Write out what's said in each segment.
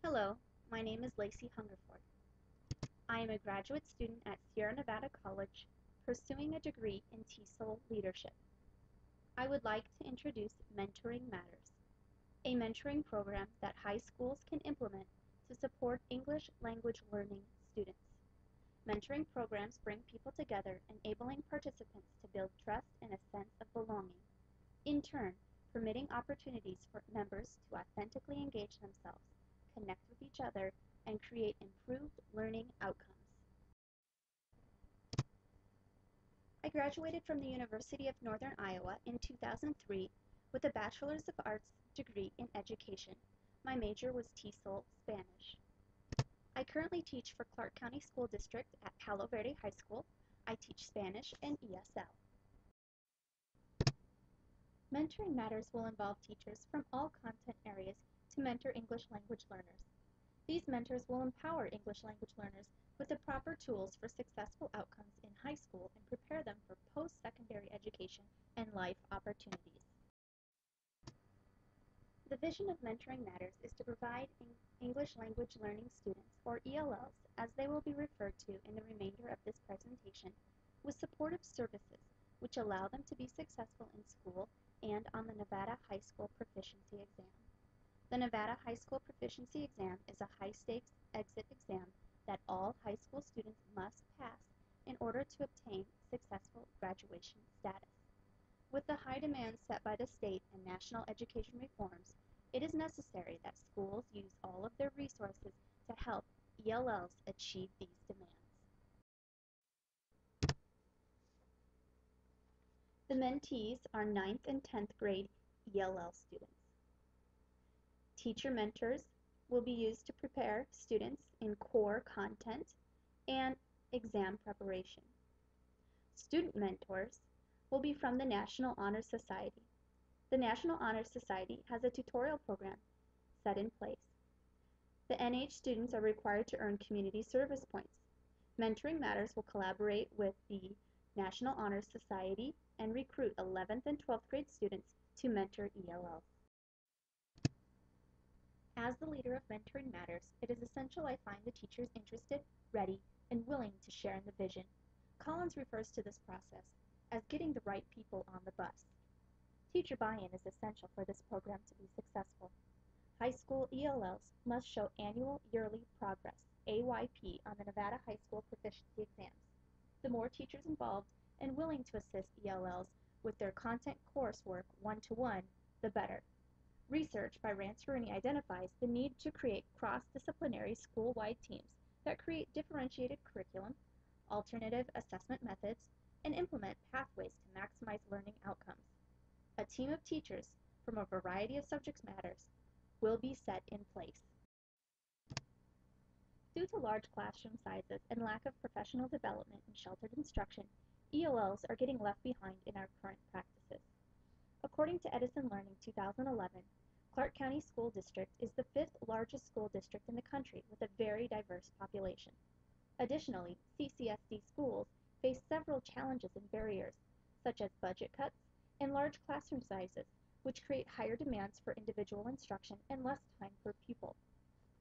Hello, my name is Lacey Hungerford. I am a graduate student at Sierra Nevada College pursuing a degree in TESOL leadership. I would like to introduce Mentoring Matters, a mentoring program that high schools can implement to support English language learning students. Mentoring programs bring people together, enabling participants to build trust and a sense of belonging, in turn, permitting opportunities for members to authentically engage themselves, connect with each other, and create improved learning outcomes. I graduated from the University of Northern Iowa in 2003 with a Bachelor's of Arts degree in education. My major was TESOL Spanish. I currently teach for Clark County School District at Palo Verde High School. I teach Spanish and ESL. Mentoring Matters will involve teachers from all content areas to mentor English language learners. These mentors will empower English language learners with the proper tools for successful outcomes in high school and prepare them for post-secondary education and life opportunities. The vision of Mentoring Matters is to provide English language learning students, or ELLs, as they will be referred to in the remainder of this presentation, with supportive services which allow them to be successful in school and on the Nevada High School Proficiency Exam. The Nevada High School Proficiency Exam is a high-stakes exit exam that all high school students must pass in order to obtain successful graduation status. With the high demands set by the state and national education reforms, it is necessary that schools use all of their resources to help ELLs achieve these demands. The mentees are 9th and 10th grade ELL students. Teacher mentors will be used to prepare students in core content and exam preparation. Student mentors will be from the National Honor Society. The National Honor Society has a tutorial program set in place. The NH students are required to earn community service points. Mentoring Matters will collaborate with the National Honor Society and recruit 11th and 12th grade students to mentor ELLs. As the leader of Mentoring Matters, it is essential I find the teachers interested, ready, and willing to share in the vision. Collins refers to this process as getting the right people on the bus. Teacher buy-in is essential for this program to be successful. High school ELLs must show annual yearly progress, AYP, on the Nevada High School Proficiency exams. The more teachers involved and willing to assist ELLs with their content coursework one-to-one, the better. Research by Ransford identifies the need to create cross-disciplinary school-wide teams that create differentiated curriculum, alternative assessment methods, and implement pathways to maximize learning outcomes. A team of teachers from a variety of subject matters will be set in place. Due to large classroom sizes and lack of professional development in sheltered instruction, ELLs are getting left behind in our current practices. According to Edison Learning 2011, Clark County School District is the 5th largest school district in the country with a very diverse population. Additionally, CCSD schools face several challenges and barriers, such as budget cuts and large classroom sizes, which create higher demands for individual instruction and less time per pupil.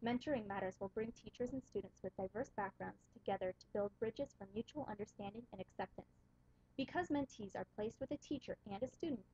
Mentoring Matters will bring teachers and students with diverse backgrounds together to build bridges for mutual understanding and acceptance. Because mentees are placed with a teacher and a student,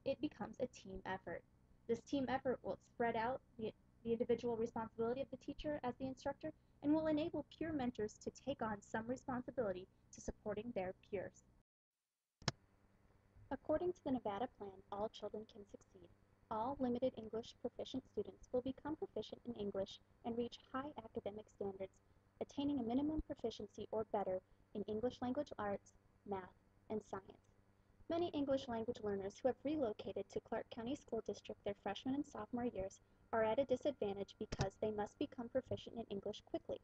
it becomes a team effort. This team effort will spread out the individual responsibility of the teacher as the instructor and will enable peer mentors to take on some responsibility to supporting their peers. According to the Nevada Plan, All Children Can Succeed. All limited English proficient students will become proficient in English and reach high academic standards, attaining a minimum proficiency or better in English language arts, math, and science. Many English language learners who have relocated to Clark County School District their freshman and sophomore years are at a disadvantage because they must become proficient in English quickly.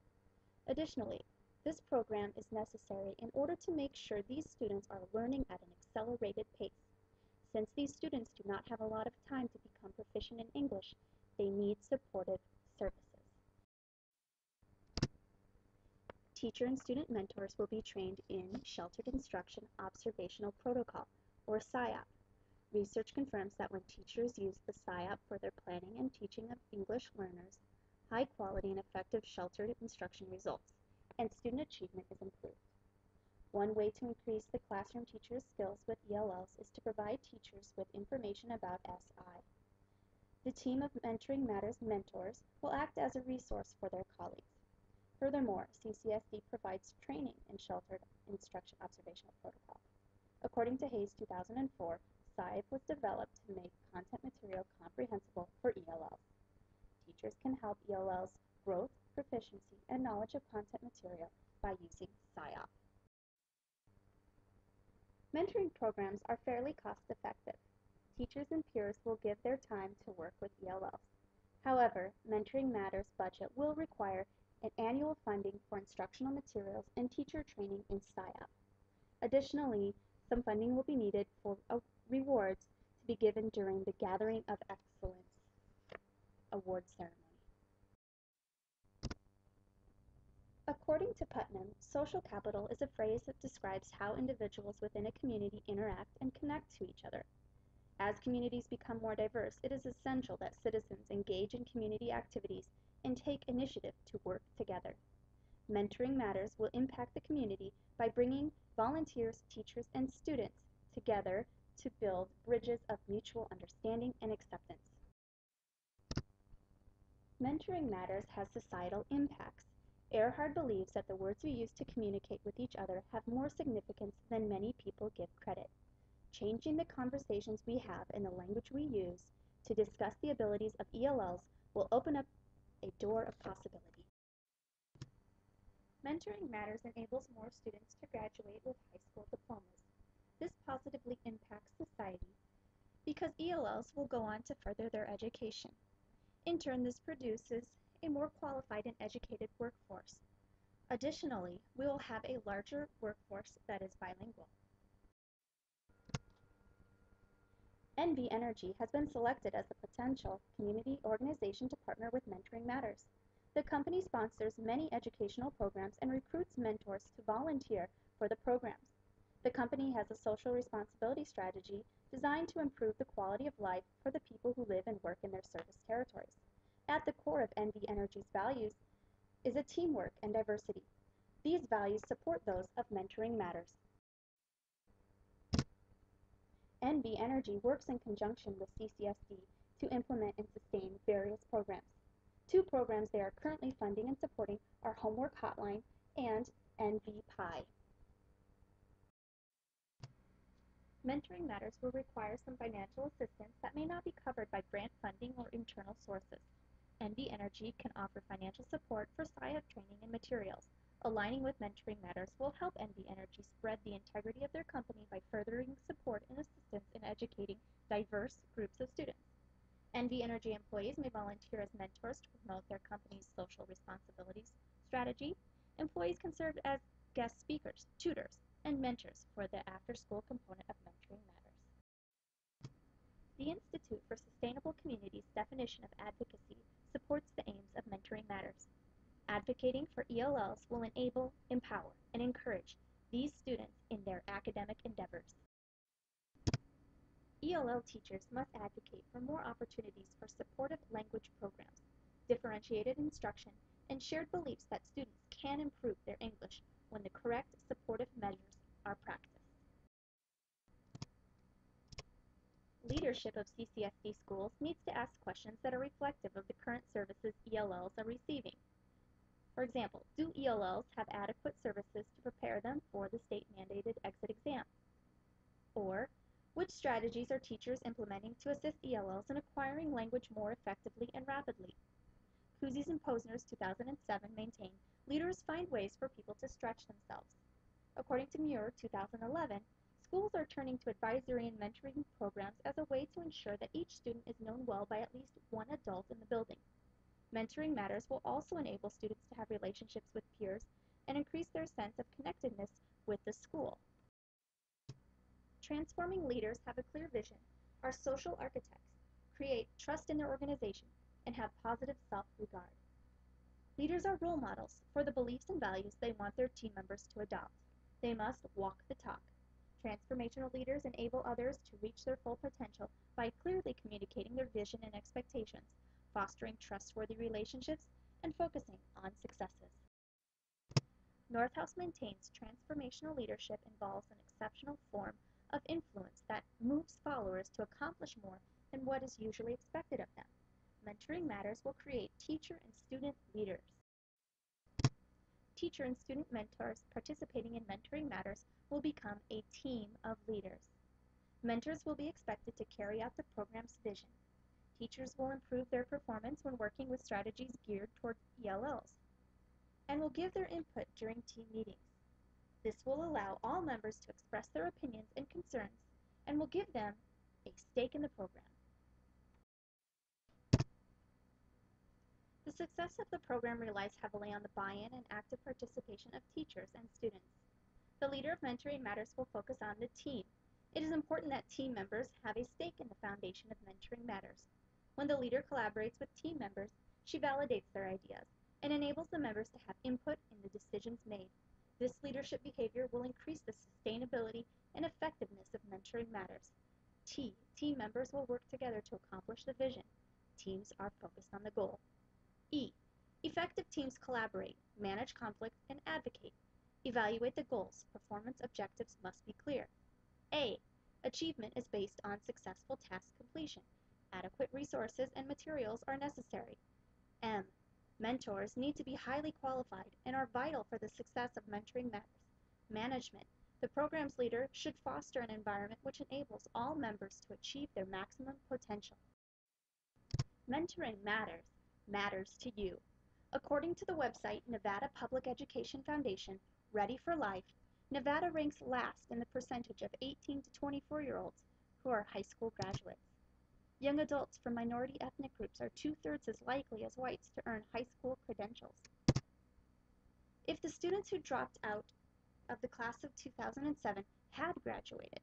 Additionally, this program is necessary in order to make sure these students are learning at an accelerated pace. Since these students do not have a lot of time to become proficient in English, they need supportive services. Teacher and student mentors will be trained in Sheltered Instruction Observational Protocol, or SIOP. Research confirms that when teachers use the SIOP for their planning and teaching of English learners, high quality and effective sheltered instruction results, and student achievement is improved. One way to increase the classroom teachers' skills with ELLs is to provide teachers with information about SI. The team of Mentoring Matters mentors will act as a resource for their colleagues. Furthermore, CCSD provides training in sheltered instruction observational protocol. According to Hayes 2004, SIBE was developed to make content material comprehensible for ELLs. Teachers can help ELLs growth, proficiency, and knowledge of content material by using SIOP. Mentoring programs are fairly cost-effective. Teachers and peers will give their time to work with ELLs. However, Mentoring Matters budget will require an annual funding for instructional materials and teacher training in SIOP. Additionally, some funding will be needed for rewards to be given during the Gathering of Excellence award ceremony. According to Putnam, social capital is a phrase that describes how individuals within a community interact and connect to each other. As communities become more diverse, it is essential that citizens engage in community activities and take initiative to work together. Mentoring Matters will impact the community by bringing volunteers, teachers, and students together to build bridges of mutual understanding and acceptance. Mentoring Matters has societal impacts. Erhard believes that the words we use to communicate with each other have more significance than many people give credit. Changing the conversations we have and the language we use to discuss the abilities of ELLs will open up a door of possibility. Mentoring Matters enables more students to graduate with high school diplomas. This positively impacts society because ELLs will go on to further their education. In turn, this produces a more qualified and educated workforce. Additionally, we will have a larger workforce that is bilingual. NV Energy has been selected as a potential community organization to partner with Mentoring Matters. The company sponsors many educational programs and recruits mentors to volunteer for the programs. The company has a social responsibility strategy designed to improve the quality of life for the people who live and work in their service territories. At the core of NV Energy's values is a teamwork and diversity. These values support those of Mentoring Matters. NV Energy works in conjunction with CCSD to implement and sustain various programs. Two programs they are currently funding and supporting are Homework Hotline and NV Pi. Mentoring Matters will require some financial assistance that may not be covered by grant funding or internal sources. NV Energy can offer financial support for SIOP training and materials. Aligning with Mentoring Matters will help NV Energy spread the integrity of their company by furthering support and assistance in educating diverse groups of students. NV Energy employees may volunteer as mentors to promote their company's social responsibilities strategy. Employees can serve as guest speakers, tutors, and mentors for the after-school component of Mentoring Matters. The Institute for Sustainable Communities' definition of advocacy supports the aims of Mentoring Matters. Advocating for ELLs will enable, empower, and encourage these students in their academic endeavors. ELL teachers must advocate for more opportunities for supportive language programs, differentiated instruction, and shared beliefs that students can improve their English when the correct supportive measures are practiced. Leadership of CCSD schools needs to ask questions that are reflective of the current services ELLs are receiving. For example, do ELLs have adequate services to prepare them for the state-mandated exit exam? Or, which strategies are teachers implementing to assist ELLs in acquiring language more effectively and rapidly? Cousys and Posner's 2007 maintain leaders find ways for people to stretch themselves. According to Muir 2011, schools are turning to advisory and mentoring programs as a way to ensure that each student is known well by at least one adult in the building. Mentoring Matters will also enable students to have relationships with peers and increase their sense of connectedness with the school. Transforming leaders have a clear vision, are social architects, create trust in their organization, and have positive self-regard. Leaders are role models for the beliefs and values they want their team members to adopt. They must walk the talk. Transformational leaders enable others to reach their full potential by clearly communicating their vision and expectations, fostering trustworthy relationships, and focusing on successes. Northhouse maintains transformational leadership involves an exceptional form of influence that moves followers to accomplish more than what is usually expected of them. Mentoring Matters will create teacher and student leaders. Teacher and student mentors participating in Mentoring Matters will become a team of leaders. Mentors will be expected to carry out the program's vision. Teachers will improve their performance when working with strategies geared toward ELLs, and will give their input during team meetings. This will allow all members to express their opinions and concerns, and will give them a stake in the program. The success of the program relies heavily on the buy-in and active participation of teachers and students. The leader of Mentoring Matters will focus on the team. It is important that team members have a stake in the foundation of Mentoring Matters. When the leader collaborates with team members, she validates their ideas and enables the members to have input in the decisions made. This leadership behavior will increase the sustainability and effectiveness of Mentoring Matters. Team members will work together to accomplish the vision. Teams are focused on the goal. E. Effective teams collaborate, manage conflict, and advocate. Evaluate the goals. Performance objectives must be clear. A. Achievement is based on successful task completion. Adequate resources and materials are necessary. M. Mentors need to be highly qualified and are vital for the success of Mentoring Matters. Management. The program's leader should foster an environment which enables all members to achieve their maximum potential. Mentoring matters to you. According to the website Nevada Public Education Foundation, Ready for Life, Nevada ranks last in the percentage of 18 to 24-year-olds who are high school graduates. Young adults from minority ethnic groups are two-thirds as likely as whites to earn high school credentials. If the students who dropped out of the class of 2007 had graduated,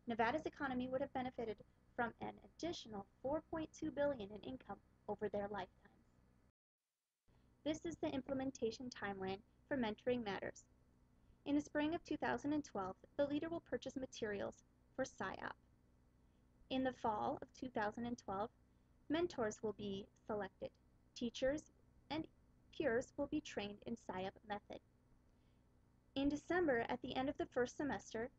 Nevada's economy would have benefited from an additional $4.2 billion in income over their lifetimes. This is the implementation timeline for Mentoring Matters. In the spring of 2012, the leader will purchase materials for SIOP. In the fall of 2012, mentors will be selected. Teachers and peers will be trained in SIOP method. In December, at the end of the first semester,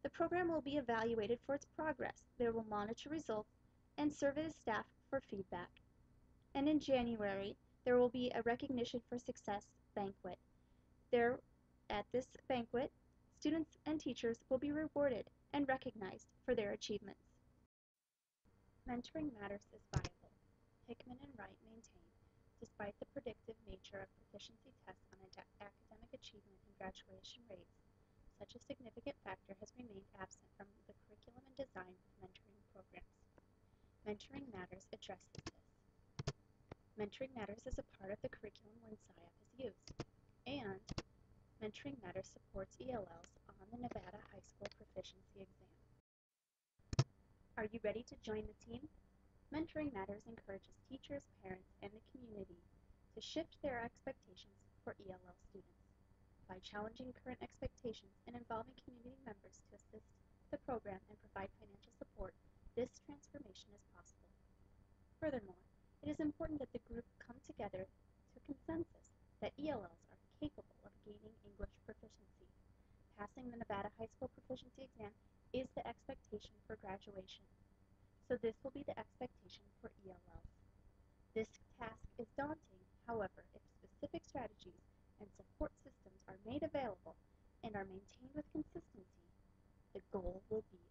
the program will be evaluated for its progress. They will monitor results and survey the staff for feedback. And in January, there will be a recognition for success banquet. At this banquet, students and teachers will be rewarded and recognized for their achievements. Mentoring Matters is viable. Hickman and Wright maintain, despite the predictive nature of proficiency tests on academic achievement and graduation rates, such a significant factor has remained absent from the curriculum and design of mentoring programs. Mentoring Matters addresses this. Mentoring Matters is a part of the curriculum when SIOP is used, and Mentoring Matters supports ELLs on the Nevada High School Proficiency Exam. Are you ready to join the team? Mentoring Matters encourages teachers, parents, and the community to shift their expectations for ELL students. By challenging current expectations and involving community members to assist the program and provide financial support, this transformation is possible. Furthermore, it is important that the group come together to a consensus that ELLs are capable of gaining English proficiency. Passing the Nevada High School Proficiency Exam is the expectation for graduation. So this will be the expectation for ELLs. This task is daunting, however, if specific strategies and support systems are made available and are maintained with consistency, the goal will be